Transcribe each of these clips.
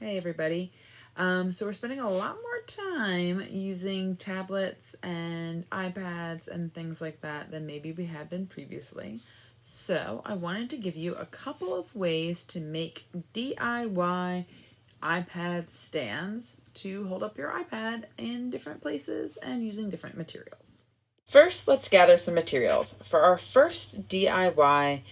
Hey everybody. So we're spending a lot more time using tablets and iPads and things like that than maybe we had been previously. So I wanted to give you a couple of ways to make DIY iPad stands to hold up your iPad in different places and using different materials. First, let's gather some materials. For our first DIY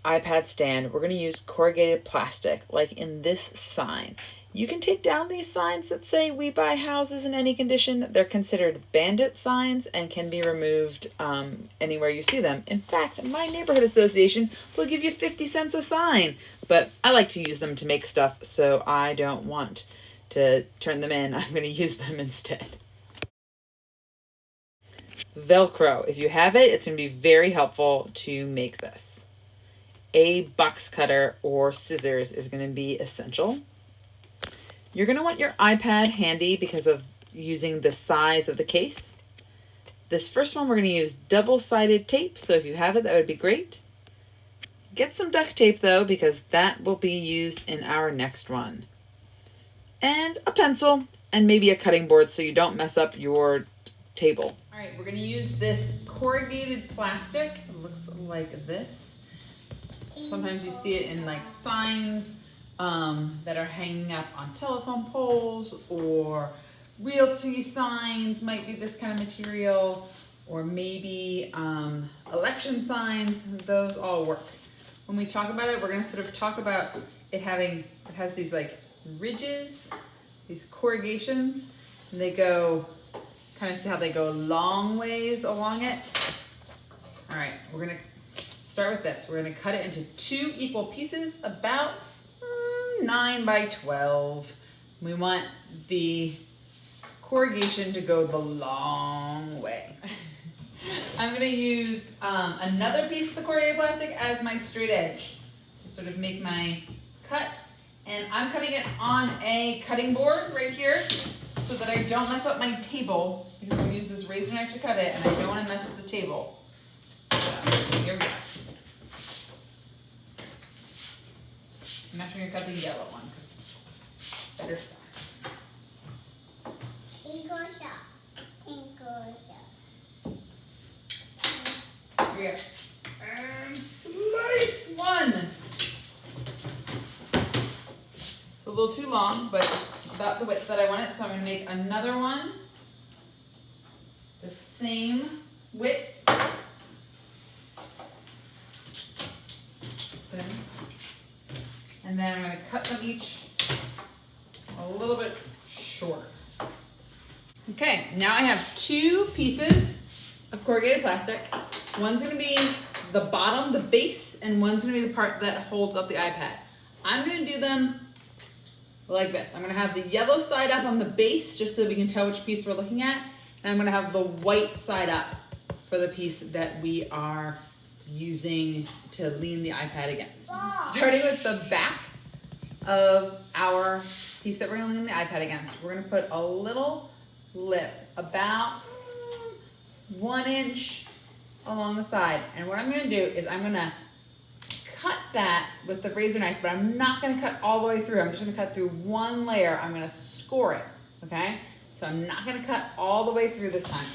iPad stand, we're going to use corrugated plastic, like in this sign. You can take down these signs that say "We buy houses in any condition." They're considered bandit signs and can be removed anywhere you see them. In fact, my neighborhood association will give you 50 cents a sign, but I like to use them to make stuff, so I don't want to turn them in. I'm going to use them instead. Velcro. If you have it, it's going to be very helpful to make this. A box cutter or scissors is going to be essential. You're going to want your iPad handy because of using the size of the case. This first one we're going to use double-sided tape, so if you have it, that would be great. Get some duct tape though, because that will be used in our next one. And a pencil and maybe a cutting board so you don't mess up your table. All right, we're going to use this corrugated plastic. It looks like this. Sometimes you see it in like signs that are hanging up on telephone poles, or realty signs might be this kind of material, or maybe election signs. Those all work. When we talk about it, we're going to sort of talk about it has these like ridges, these corrugations, and they go, kind of see how they go long ways along it. All right, we're going to start with this. We're going to cut it into 2 equal pieces, about 9 by 12. We want the corrugation to go the long way. I'm going to use another piece of the corrugated plastic as my straight edge to sort of make my cut. And I'm cutting it on a cutting board right here so that I don't mess up my table, because I'm going to use this razor knife to cut it and I don't want to mess up the table. So here we go. I'm actually going to cut the yellow one because it's better size. Here we go. And slice one. It's a little too long, but it's about the width that I want it. So I'm going to make another one the same width. And then I'm going to cut them each a little bit shorter. Okay, now I have 2 pieces of corrugated plastic. One's going to be the bottom, the base, and one's going to be the part that holds up the iPad. I'm going to do them like this. I'm going to have the yellow side up on the base just so we can tell which piece we're looking at. And I'm going to have the white side up for the piece that we are using to lean the iPad against. Starting with the back of our piece that we're going to lean the iPad against, we're going to put a little lip about 1 inch along the side. And what I'm going to do is I'm going to cut that with the razor knife, but I'm not going to cut all the way through. I'm just going to cut through 1 layer. I'm going to score it, okay? So I'm not going to cut all the way through this time.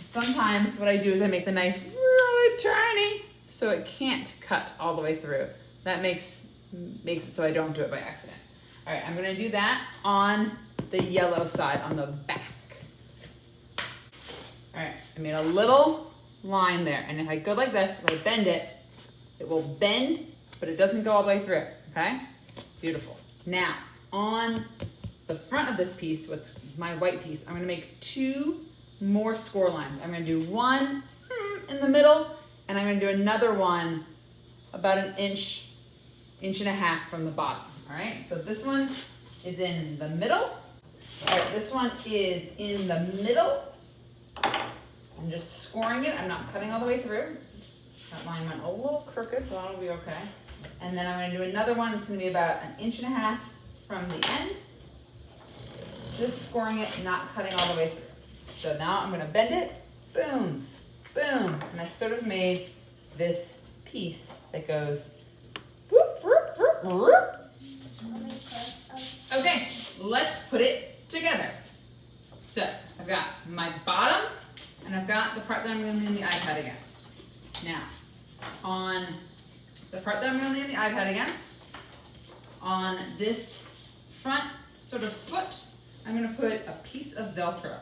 Sometimes what I do is I make the knife really tiny so it can't cut all the way through. That makes it so I don't do it by accident. All right, I'm gonna do that on the yellow side, on the back. All right, I made a little line there, and if I go like this, if I bend it, it will bend, but it doesn't go all the way through, okay? Beautiful. Now, on the front of this piece, what's my white piece, I'm gonna make 2 more score lines. I'm gonna do 1 in the middle, and I'm gonna do another one about 1 inch, 1.5 inches from the bottom. All right, so this one is in the middle. All right, this one is in the middle. I'm just scoring it. I'm not cutting all the way through. That line went a little crooked, but that'll be okay. And then I'm gonna do another one. It's gonna be about 1.5 inches from the end. Just scoring it, not cutting all the way through. So now I'm gonna bend it, boom, boom. And I sort of made this piece that goes whoop, whoop, whoop, whoop. Okay, let's put it together. So I've got my bottom and I've got the part that I'm going to lean the iPad against. Now, on the part that I'm going to lean the iPad against, on this front sort of foot, I'm going to put a piece of Velcro.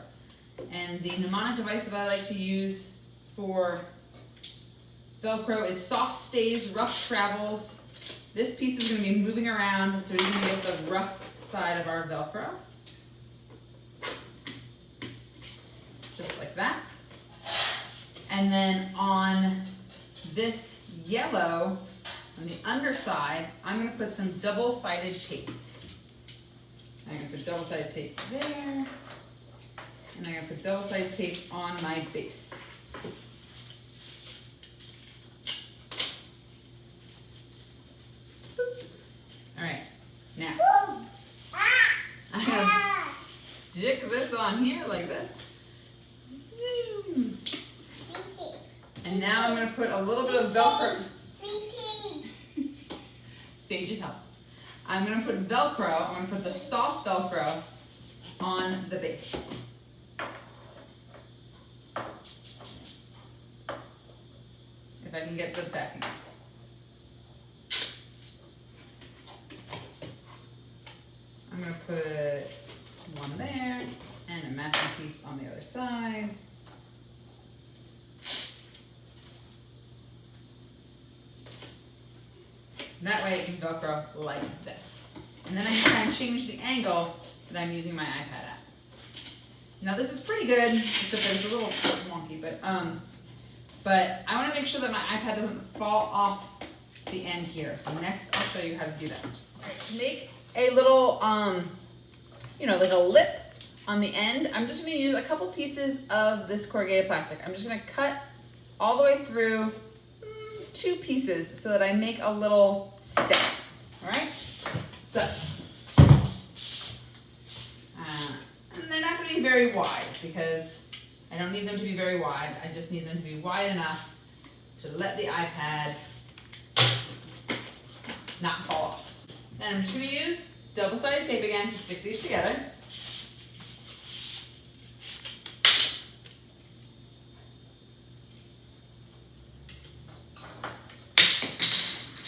And the mnemonic device that I like to use for Velcro is soft stays, rough travels. This piece is going to be moving around, so you're going to get the rough side of our Velcro. Just like that. And then on this yellow, on the underside, I'm going to put some double-sided tape. I'm going to put double-sided tape there. And I'm going to put double-sided tape on my base. All right, now I'm going to stick this on here like this. Zoom. And now I'm going to put a little bit of Velcro. Sage's help. I'm going to put Velcro, I'm going to put the soft Velcro on the base. If I can get the backing. I'm going to put one there and a matching piece on the other side. That way it can Velcro like this. And then I can kind of change the angle that I'm using my iPad at. Now this is pretty good, except that it's a little wonky, but I want to make sure that my iPad doesn't fall off the end here. So next I'll show you how to do that. Make a little, like a lip on the end. I'm just going to use a couple pieces of this corrugated plastic. I'm just going to cut all the way through 2 pieces so that I make a little stem. All right? So, and they're not going to be very wide because I don't need them to be very wide. I just need them to be wide enough to let the iPad not fall off. And I'm just going to use double-sided tape again to stick these together.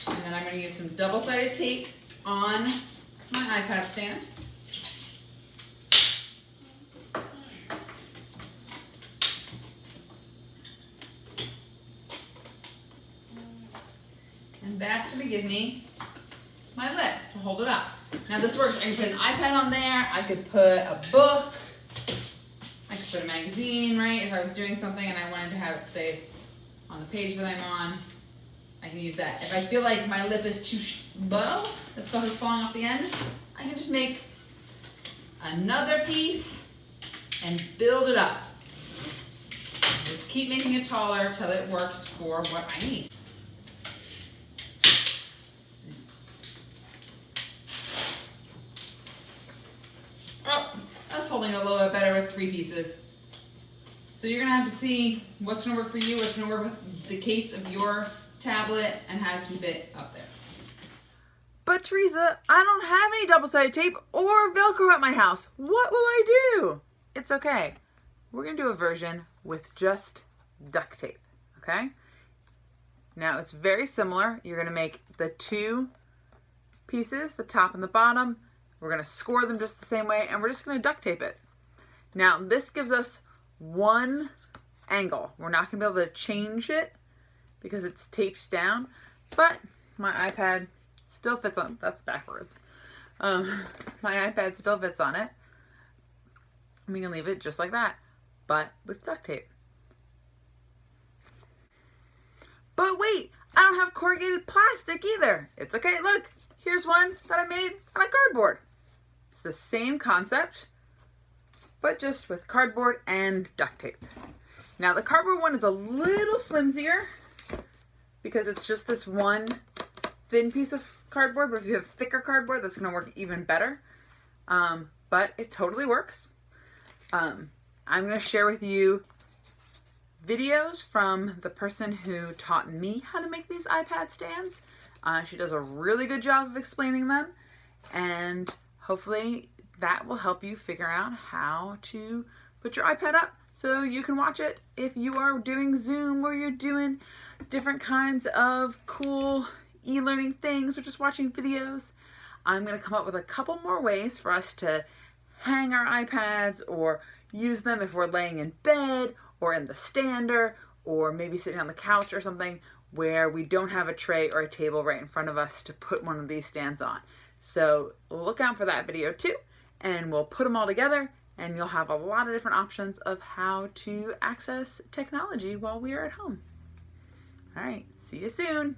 And then I'm going to use some double-sided tape on my iPad stand. And that's going to give me my lip to hold it up. Now this works. I can put an iPad on there. I could put a book. I could put a magazine, right? If I was doing something and I wanted to have it stay on the page that I'm on, I can use that. If I feel like my lip is too low, that stuff is falling off the end, I can just make another piece and build it up. Just keep making it taller till it works for what I need. Oh, that's holding it a little bit better with 3 pieces. So you're gonna have to see what's gonna work for you, what's gonna work with the case of your tablet, and how to keep it up there. But Teresa, I don't have any double-sided tape or Velcro at my house. What will I do? It's okay. We're gonna do a version with just duct tape, okay? Now it's very similar. You're gonna make the 2 pieces, the top and the bottom. We're gonna score them just the same way, and we're just gonna duct tape it. Now this gives us one angle. We're not gonna be able to change it because it's taped down, but my iPad still fits on, that's backwards. My iPad still fits on it. We can leave it just like that, but with duct tape. But wait, I don't have corrugated plastic either. It's okay, look, here's one that I made on a cardboard. It's the same concept, but just with cardboard and duct tape. Now the cardboard one is a little flimsier because it's just this one thin piece of cardboard, but if you have thicker cardboard, that's gonna work even better. But it totally works. I'm gonna share with you videos from the person who taught me how to make these iPad stands. She does a really good job of explaining them. And hopefully that will help you figure out how to put your iPad up so you can watch it if you are doing Zoom or you're doing different kinds of cool e-learning things or just watching videos. I'm going to come up with a couple more ways for us to hang our iPads or use them if we're laying in bed or in the stander or maybe sitting on the couch or something where we don't have a tray or a table right in front of us to put one of these stands on. So look out for that video too, and we'll put them all together and you'll have a lot of different options of how to access technology while we are at home. All right, see you soon.